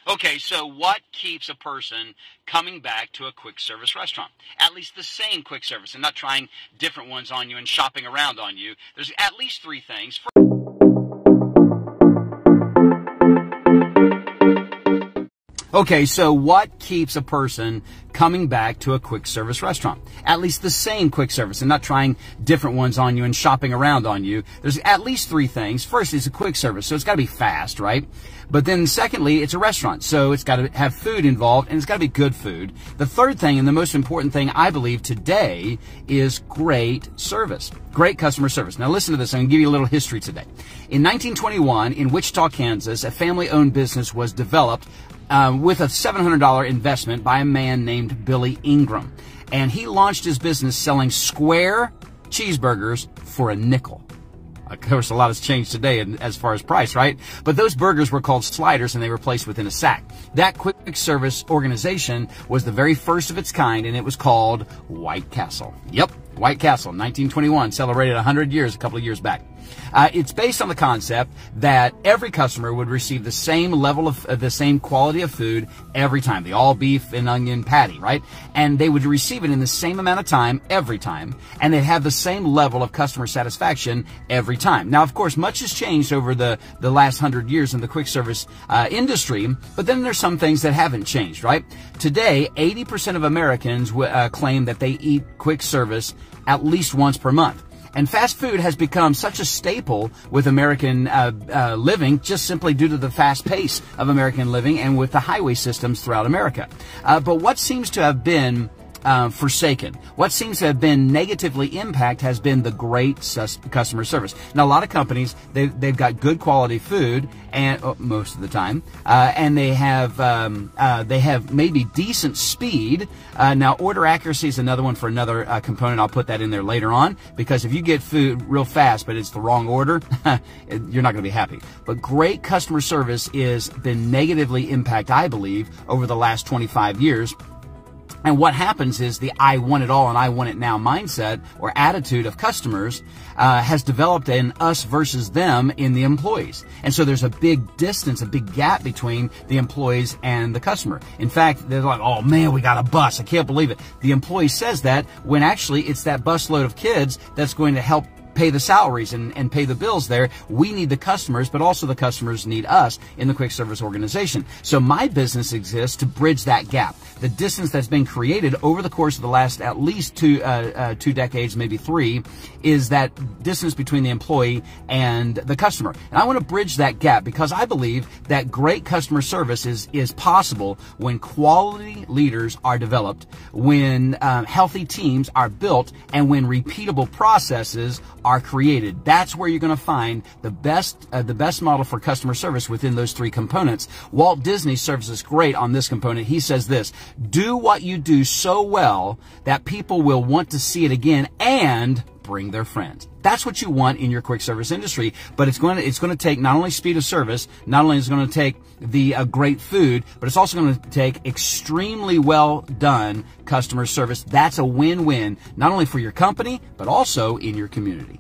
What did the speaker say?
Okay, so what keeps a person coming back to a quick service restaurant? At least the same quick service, and not trying different ones on you and shopping around on you. There's at least three things. Okay, so what keeps a person coming back to a quick service restaurant? At least the same quick service, and not trying different ones on you and shopping around on you. There's at least three things. First, it's a quick service, so it's got to be fast, right? But then secondly, it's a restaurant, so it's got to have food involved, and it's got to be good food. The third thing, and the most important thing, I believe, today is great service. Great customer service. Now listen to this. I'm going to give you a little history today. In 1921, in Wichita, Kansas, a family-owned business was developed with a $700 investment by a man named Billy Ingram. And he launched his business selling square cheeseburgers for a nickel. Of course, a lot has changed today as far as price, right? But those burgers were called sliders, and they were placed within a sack. That quick service organization was the very first of its kind, and it was called White Castle. Yep, White Castle, 1921, celebrated 100 years a couple of years back. It's based on the concept that every customer would receive the same level of the same quality of food every time, the all beef and onion patty, right? And they would receive it in the same amount of time every time, and they'd have the same level of customer satisfaction every time. Now, of course, much has changed over the last 100 years in the quick service industry, but then there's some things that haven't changed, right? Today, 80% of Americans claim that they eat quick service at least once per month. And fast food has become such a staple with American living, just simply due to the fast pace of American living and with the highway systems throughout America. But what seems to have been forsaken, what seems to have been negatively impacted, has been the great customer service. Now, a lot of companies, they've got good quality food, and most of the time, and they have maybe decent speed. Now, order accuracy is another one for another component. I'll put that in there later on, because if you get food real fast, but it's the wrong order, you're not going to be happy. But great customer service has been negatively impacted, I believe, over the last 25 years. And what happens is the I want it all and I want it now mindset or attitude of customers has developed an us versus them in the employees. And so there's a big distance, a big gap between the employees and the customer. In fact, they're like, oh man, we got a bus. I can't believe it. The employee says that when actually it's that busload of kids that's going to help pay the salaries and pay the bills there. We need the customers, but also the customers need us in the quick service organization. So my business exists to bridge that gap. The distance that's been created over the course of the last at least two decades, maybe three, is that distance between the employee and the customer. And I want to bridge that gap because I believe that great customer service is possible when quality leaders are developed, when healthy teams are built, and when repeatable processes are created. That's where you're going to find the best model for customer service within those three components. Walt Disney serves us great on this component. He says this: do what you do so well that people will want to see it again and bring their friends. That's what you want in your quick service industry, but it's going to take not only speed of service, not only is it going to take the great food, but it's also going to take extremely well done customer service. That's a win-win, not only for your company, but also in your community.